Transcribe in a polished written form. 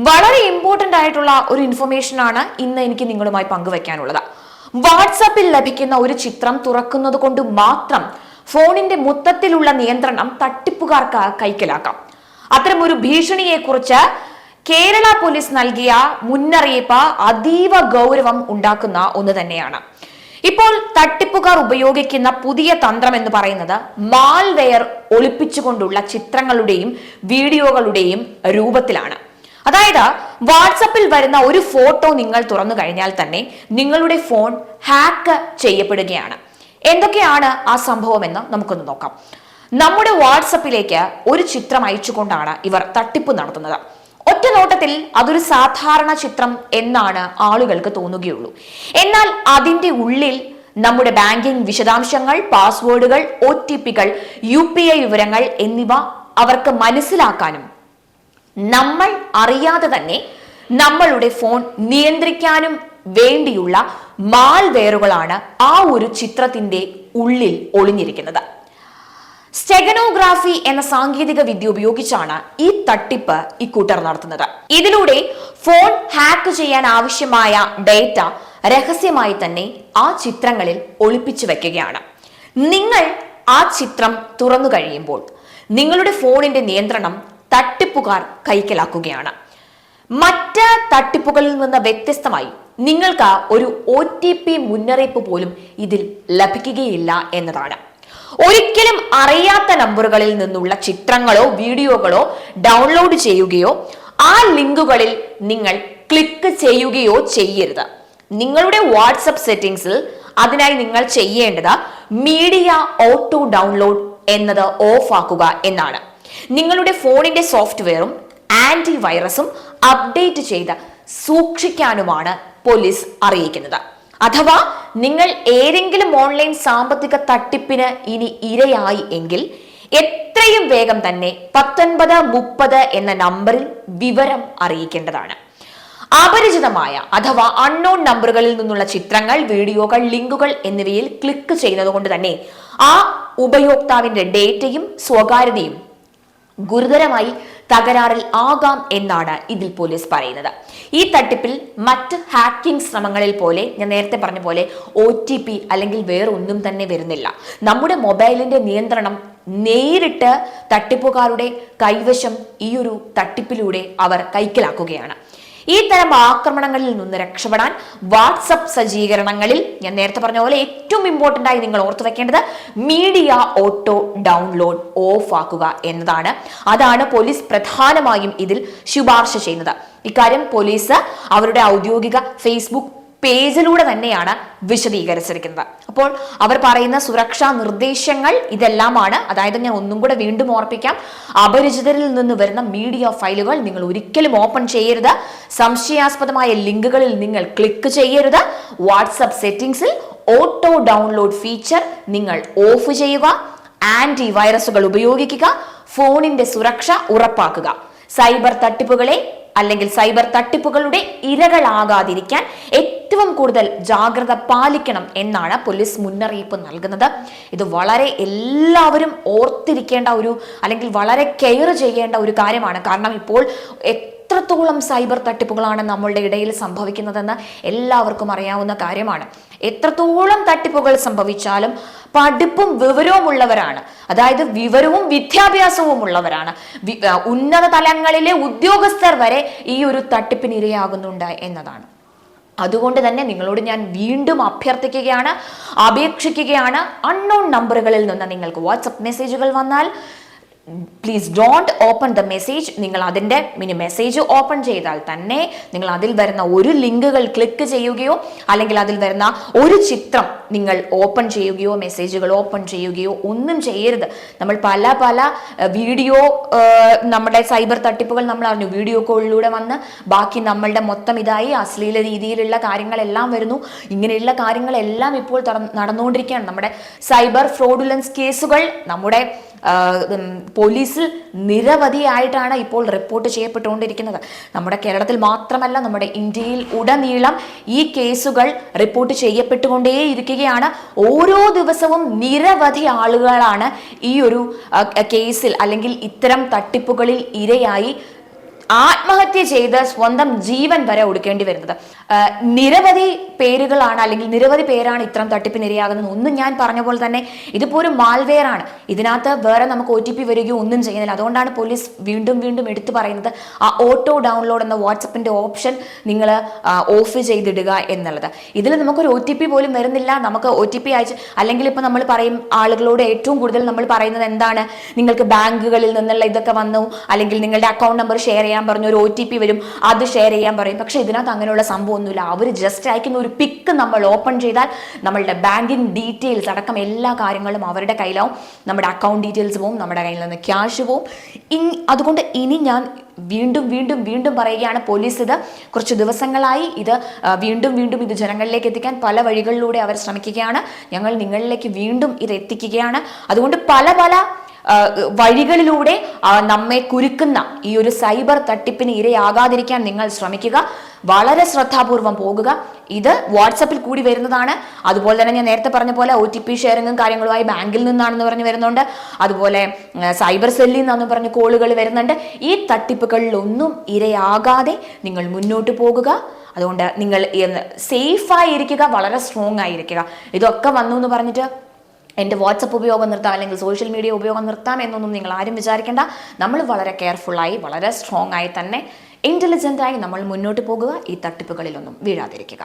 വളരെ ഇമ്പോർട്ടന്റ് ആയിട്ടുള്ള ഒരു ഇൻഫർമേഷൻ ആണ് ഇന്ന് എനിക്ക് നിങ്ങളുമായി പങ്കുവെക്കാനുള്ളത്. വാട്സാപ്പിൽ ലഭിക്കുന്ന ഒരു ചിത്രം തുറക്കുന്നത് കൊണ്ട് മാത്രം ഫോണിന്റെ മൊത്തത്തിലുള്ള നിയന്ത്രണം തട്ടിപ്പുകാർക്ക് കൈക്കലാക്കാം. അത്തരമൊരു ഭീഷണിയെക്കുറിച്ച് കേരള പോലീസ് നൽകിയ മുന്നറിയിപ്പ് അതീവ ഗൗരവം ഉണ്ടാക്കുന്ന ഒന്ന് തന്നെയാണ്. ഇപ്പോൾ തട്ടിപ്പുകാർ ഉപയോഗിക്കുന്ന പുതിയ തന്ത്രം എന്ന് പറയുന്നത് മാൽവെയർ ഒളിപ്പിച്ചുകൊണ്ടുള്ള ചിത്രങ്ങളുടെയും വീഡിയോകളുടെയും രൂപത്തിലാണ്. അതായത് വാട്സപ്പിൽ വരുന്ന ഒരു ഫോട്ടോ നിങ്ങൾ തുറന്നു കഴിഞ്ഞാൽ തന്നെ നിങ്ങളുടെ ഫോൺ ഹാക്ക് ചെയ്യപ്പെടുകയാണ്. എന്തൊക്കെയാണ് ആ സംഭവം എന്ന് നമുക്കൊന്ന് നോക്കാം. നമ്മുടെ വാട്സപ്പിലേക്ക് ഒരു ചിത്രം അയച്ചുകൊണ്ടാണ് ഇവർ തട്ടിപ്പ് നടത്തുന്നത്. ഒറ്റ നോട്ടത്തിൽ അതൊരു സാധാരണ ചിത്രം എന്നാണ് ആളുകൾക്ക് തോന്നുകയുള്ളൂ. എന്നാൽ അതിന്റെ ഉള്ളിൽ നമ്മുടെ ബാങ്കിംഗ് വിശദാംശങ്ങൾ, പാസ്വേഡുകൾ, OTPകൾ, UPI വിവരങ്ങൾ എന്നിവ അവർക്ക് മനസ്സിലാക്കാനും നമ്മൾ അറിയാതെ തന്നെ നമ്മളുടെ ഫോൺ നിയന്ത്രിക്കാനും വേണ്ടിയുള്ള മാൽവെയറുകളാണ് ആ ഒരു ചിത്രത്തിന്റെ ഉള്ളിൽ ഒളിഞ്ഞിരിക്കുന്നത്. സ്റ്റെഗനോഗ്രാഫി എന്ന സാങ്കേതിക വിദ്യ ഉപയോഗിച്ചാണ് ഈ തട്ടിപ്പ് ഇക്കൂട്ടർ നടത്തുന്നത്. ഇതിലൂടെ ഫോൺ ഹാക്ക് ചെയ്യാൻ ആവശ്യമായ ഡേറ്റ രഹസ്യമായി തന്നെ ആ ചിത്രങ്ങളിൽ ഒളിപ്പിച്ചു വെക്കുകയാണ്. നിങ്ങൾ ആ ചിത്രം തുറന്നു കഴിയുമ്പോൾ നിങ്ങളുടെ ഫോണിന്റെ നിയന്ത്രണം തട്ടിപ്പുകാർ കൈക്കലാക്കുകയാണ്. മറ്റ് തട്ടിപ്പുകളിൽ നിന്ന് വ്യത്യസ്തമായി നിങ്ങൾക്ക് ഒരു OTP മുന്നറിയിപ്പ് പോലും ഇതിൽ ലഭിക്കുകയില്ല എന്നതാണ്. ഒരിക്കലും അറിയാത്ത നമ്പറുകളിൽ നിന്നുള്ള ചിത്രങ്ങളോ വീഡിയോകളോ ഡൗൺലോഡ് ചെയ്യുകയോ ആ ലിങ്കുകളിൽ നിങ്ങൾ ക്ലിക്ക് ചെയ്യുകയോ ചെയ്യരുത്. നിങ്ങളുടെ വാട്സപ്പ് സെറ്റിംഗ്സിൽ അതിനായി നിങ്ങൾ ചെയ്യേണ്ടത് മീഡിയ ഓട്ടോ ഡൗൺലോഡ് എന്നത് ഓഫ് ആക്കുക എന്നാണ്. നിങ്ങളുടെ ഫോണിന്റെ സോഫ്റ്റ്വെയറും ആന്റിവൈറസും അപ്ഡേറ്റ് ചെയ്ത് സൂക്ഷിക്കാനുമാണ് പോലീസ് അറിയിക്കുന്നത്. അഥവാ നിങ്ങൾ ഏതെങ്കിലും ഓൺലൈൻ സാമ്പത്തിക തട്ടിപ്പിന് ഇനി ഇരയായി എങ്കിൽ എത്രയും വേഗം തന്നെ 1930 എന്ന നമ്പറിൽ വിവരം അറിയിക്കേണ്ടതാണ്. അപരിചിതമായ അഥവാ അൺനോൺ നമ്പറുകളിൽ നിന്നുള്ള ചിത്രങ്ങൾ, വീഡിയോകൾ, ലിങ്കുകൾ എന്നിവയിൽ ക്ലിക്ക് ചെയ്യുന്നത് കൊണ്ട് തന്നെ ആ ഉപയോക്താവിന്റെ ഡേറ്റയും സ്വകാര്യതയും ഗുരുതരമായി തകരാറിൽ ആകാം എന്നാണ് ഇതിൽ പോലീസ് പറയുന്നത്. ഈ തട്ടിപ്പിൽ മറ്റ് ഹാക്കിംഗ് ശ്രമങ്ങളിൽ പോലെ ഞാൻ നേരത്തെ പറഞ്ഞ പോലെ OTP അല്ലെങ്കിൽ വേറെ ഒന്നും തന്നെ വരുന്നില്ല. നമ്മുടെ മൊബൈലിന്റെ നിയന്ത്രണം നേരിട്ട് തട്ടിപ്പുകാരുടെ കൈവശം ഈ ഒരു തട്ടിപ്പിലൂടെ അവർ കൈക്കലാക്കുകയാണ്. ഈ തരം ആക്രമണങ്ങളിൽ നിന്ന് രക്ഷപ്പെടാൻ വാട്സപ്പ് സജ്ജീകരണങ്ങളിൽ ഞാൻ നേരത്തെ പറഞ്ഞ പോലെ ഏറ്റവും ഇമ്പോർട്ടന്റ് ആയി നിങ്ങൾ ഓർത്തു വെക്കേണ്ടത് മീഡിയ ഓട്ടോ ഡൗൺലോഡ് ഓഫ് ആക്കുക എന്നതാണ്. അതാണ് പോലീസ് പ്രധാനമായും ഇതിൽ ശുപാർശ ചെയ്യുന്നത്. ഇക്കാര്യം പോലീസ് അവരുടെ ഔദ്യോഗിക ഫേസ്ബുക്ക് പേജിലൂടെ തന്നെയാണ് വിശദീകരിച്ചിരിക്കുന്നത്. അപ്പോൾ അവർ പറയുന്ന സുരക്ഷാ നിർദ്ദേശങ്ങൾ ഇതെല്ലാമാണ്. അതായത് ഞാൻ ഒന്നും കൂടെ വീണ്ടും ഓർപ്പിക്കാം, അപരിചിതരിൽ നിന്ന് വരുന്ന മീഡിയ ഫയലുകൾ നിങ്ങൾ ഒരിക്കലും ഓപ്പൺ ചെയ്യരുത്. സംശയാസ്പദമായ ലിങ്കുകളിൽ നിങ്ങൾ ക്ലിക്ക് ചെയ്യരുത്. വാട്സപ്പ് സെറ്റിംഗ്സിൽ ഓട്ടോ ഡൗൺലോഡ് ഫീച്ചർ നിങ്ങൾ ഓഫ് ചെയ്യുക. ആന്റിവൈറസുകൾ ഉപയോഗിക്കുക. ഫോണിന്റെ സുരക്ഷ ഉറപ്പാക്കുക. സൈബർ തട്ടിപ്പുകളെ അല്ലെങ്കിൽ സൈബർ തട്ടിപ്പുകളുടെ ഇരകളാകാതിരിക്കാൻ ഏറ്റവും കൂടുതൽ ജാഗ്രത പാലിക്കണം എന്നാണ് പോലീസ് മുന്നറിയിപ്പ് നൽകുന്നത്. ഇത് വളരെ എല്ലാവരും ഓർത്തിരിക്കേണ്ട ഒരു അല്ലെങ്കിൽ വളരെ കെയർ ചെയ്യേണ്ട ഒരു കാര്യമാണ്. കാരണം ഇപ്പോൾ എത്രത്തോളം സൈബർ തട്ടിപ്പുകളാണ് നമ്മളുടെ ഇടയിൽ സംഭവിക്കുന്നതെന്ന് എല്ലാവർക്കും അറിയാവുന്ന കാര്യമാണ്. എത്രത്തോളം തട്ടിപ്പുകൾ സംഭവിച്ചാലും പഠിപ്പും വിവരവും ഉള്ളവരാണ്, അതായത് വിവരവും വിദ്യാഭ്യാസവും ഉള്ളവരാണ്, ഉന്നത തലങ്ങളിലെ ഉദ്യോഗസ്ഥർ വരെ ഈ ഒരു തട്ടിപ്പിന് ഇരയാകുന്നുണ്ട് എന്നതാണ്. അതുകൊണ്ട് തന്നെ നിങ്ങളോട് ഞാൻ വീണ്ടും അഭ്യർത്ഥിക്കുകയാണ്, അപേക്ഷിക്കുകയാണ്. അൺനോൺ നമ്പറുകളിൽ നിന്ന് നിങ്ങൾക്ക് വാട്സപ്പ് മെസ്സേജുകൾ വന്നാൽ please don't open the message. നിങ്ങൾ അതിൻ്റെ മെസ്സേജ് ഓപ്പൺ ചെയ്താൽ തന്നെ നിങ്ങൾ അതിൽ വരുന്ന ഒരു ലിങ്കുകൾ ക്ലിക്ക് ചെയ്യുകയോ അല്ലെങ്കിൽ അതിൽ വരുന്ന ഒരു ചിത്രം നിങ്ങൾ ഓപ്പൺ ചെയ്യുകയോ മെസ്സേജുകൾ ഓപ്പൺ ചെയ്യുകയോ ഒന്നും ചെയ്യരുത്. നമ്മൾ പല വീഡിയോ നമ്മുടെ സൈബർ തട്ടിപ്പുകൾ നമ്മൾ അറിഞ്ഞു. വീഡിയോ കോളിലൂടെ വന്ന് ബാക്കി നമ്മളുടെ മൊത്തം ഇതായി അശ്ലീല രീതിയിലുള്ള കാര്യങ്ങളെല്ലാം വരുന്നു. ഇങ്ങനെയുള്ള കാര്യങ്ങളെല്ലാം ഇപ്പോൾ നടന്നുകൊണ്ടിരിക്കുകയാണ്. നമ്മുടെ സൈബർ ഫ്രോഡുലൻസ് കേസുകൾ നമ്മുടെ പോലീസിൽ നിരവധിയായിട്ടാണ് ഇപ്പോൾ റിപ്പോർട്ട് ചെയ്യപ്പെട്ടുകൊണ്ടിരിക്കുന്നത്. നമ്മുടെ കേരളത്തിൽ മാത്രമല്ല, നമ്മുടെ ഇന്ത്യയിൽ ഉടനീളം ഈ കേസുകൾ റിപ്പോർട്ട് ചെയ്യപ്പെട്ടുകൊണ്ടേയിരിക്കുകയാണ്. ഓരോ ദിവസവും നിരവധി ആളുകളാണ് ഈ ഒരു കേസിൽ അല്ലെങ്കിൽ ഇത്തരം തട്ടിപ്പുകളിൽ ഇരയായി ആത്മഹത്യ ചെയ്ത് സ്വന്തം ജീവൻ വരെ ഒടുക്കേണ്ടി വരുന്നത്. നിരവധി പേരുകളാണ്, അല്ലെങ്കിൽ നിരവധി പേരാണ് ഇത്തരം തട്ടിപ്പിന് ഇരയാകുന്നത്. ഒന്നും ഞാൻ പറഞ്ഞ പോലെ തന്നെ ഇതിപ്പോ ഒരു മാൽവെയർ ആണ്. ഇതിനകത്ത് വേറെ നമുക്ക് OTP വരികയോ ഒന്നും ചെയ്യുന്നില്ല. അതുകൊണ്ടാണ് പോലീസ് വീണ്ടും വീണ്ടും എടുത്തു പറയുന്നത് ആ ഓട്ടോ ഡൗൺലോഡ് എന്ന വാട്സപ്പിന്റെ ഓപ്ഷൻ നിങ്ങൾ ഓഫ് ചെയ്തിടുക എന്നുള്ളത്. ഇതിൽ നമുക്കൊരു OTP പോലും വരുന്നില്ല. നമുക്ക് OTP അയച്ച്, അല്ലെങ്കിൽ ഇപ്പൊ നമ്മൾ പറയും ആളുകളോട് ഏറ്റവും കൂടുതൽ നമ്മൾ പറയുന്നത് എന്താണ്, നിങ്ങൾക്ക് ബാങ്കുകളിൽ നിന്നുള്ള ഇതൊക്കെ വന്നു, അല്ലെങ്കിൽ നിങ്ങളുടെ അക്കൗണ്ട് നമ്പർ ഷെയർ ചെയ്യാൻ പറഞ്ഞു, ഒരു OTP വരും, അത് ഷെയർ ചെയ്യാൻ പറയും. പക്ഷെ ഇതിനകത്ത് അങ്ങനെയുള്ള സംഭവമൊന്നുമില്ല. അവർ ജസ്റ്റ് അയക്കുന്ന ഒരു പിക്ക് നമ്മൾ ഓപ്പൺ ചെയ്താൽ നമ്മളുടെ ബാങ്കിങ് ഡീറ്റെയിൽസ് അടക്കം എല്ലാ കാര്യങ്ങളും അവരുടെ കയ്യിലാവും. നമ്മുടെ അക്കൗണ്ട് ഡീറ്റെയിൽസ് പോവും, നമ്മുടെ കയ്യിൽ നിന്ന് ക്യാഷ് പോവും. അതുകൊണ്ട് ഇനി ഞാൻ വീണ്ടും വീണ്ടും വീണ്ടും പറയുകയാണ്, പോലീസ് ഇത് കുറച്ച് ദിവസങ്ങളായി ഇത് വീണ്ടും വീണ്ടും ഇത് ജനങ്ങളിലേക്ക് എത്തിക്കാൻ പല വഴികളിലൂടെ അവർ ശ്രമിക്കുകയാണ്. ഞങ്ങൾ നിങ്ങളിലേക്ക് വീണ്ടും ഇത് എത്തിക്കുകയാണ്. അതുകൊണ്ട് പല പല വഴികളിലൂടെ നമ്മെ കുരുക്കുന്ന ഈ ഒരു സൈബർ തട്ടിപ്പിന് ഇരയാകാതിരിക്കാൻ നിങ്ങൾ ശ്രമിക്കുക. വളരെ ശ്രദ്ധാപൂർവം പോകുക. ഇത് വാട്സപ്പിൽ കൂടി വരുന്നതാണ്. അതുപോലെ തന്നെ ഞാൻ നേരത്തെ പറഞ്ഞ പോലെ OTP ഷെയറിങ്ങും കാര്യങ്ങളുമായി ബാങ്കിൽ നിന്നാണെന്ന് പറഞ്ഞ് വരുന്നുണ്ട്. അതുപോലെ സൈബർ സെല്ലിൽ നിന്നാണെന്ന് പറഞ്ഞ് കോളുകൾ വരുന്നുണ്ട്. ഈ തട്ടിപ്പുകളിലൊന്നും ഇരയാകാതെ നിങ്ങൾ മുന്നോട്ട് പോകുക. അതുകൊണ്ട് നിങ്ങൾ സേഫായി ഇരിക്കുക, വളരെ സ്ട്രോങ് ആയിരിക്കുക. ഇതൊക്കെ വന്നു എന്ന് പറഞ്ഞിട്ട് എൻ്റെ വാട്സപ്പ് ഉപയോഗം നിർത്താം, അല്ലെങ്കിൽ സോഷ്യൽ മീഡിയ ഉപയോഗം നിർത്താം എന്നൊന്നും നിങ്ങൾ ആരും വിചാരിക്കേണ്ട. നമ്മൾ വളരെ കെയർഫുള്ളായി, വളരെ സ്ട്രോങ് ആയി തന്നെ, ഇൻ്റലിജൻ്റായി നമ്മൾ മുന്നോട്ട് പോകുക. ഈ തട്ടിപ്പുകളിലൊന്നും വീഴാതിരിക്കുക.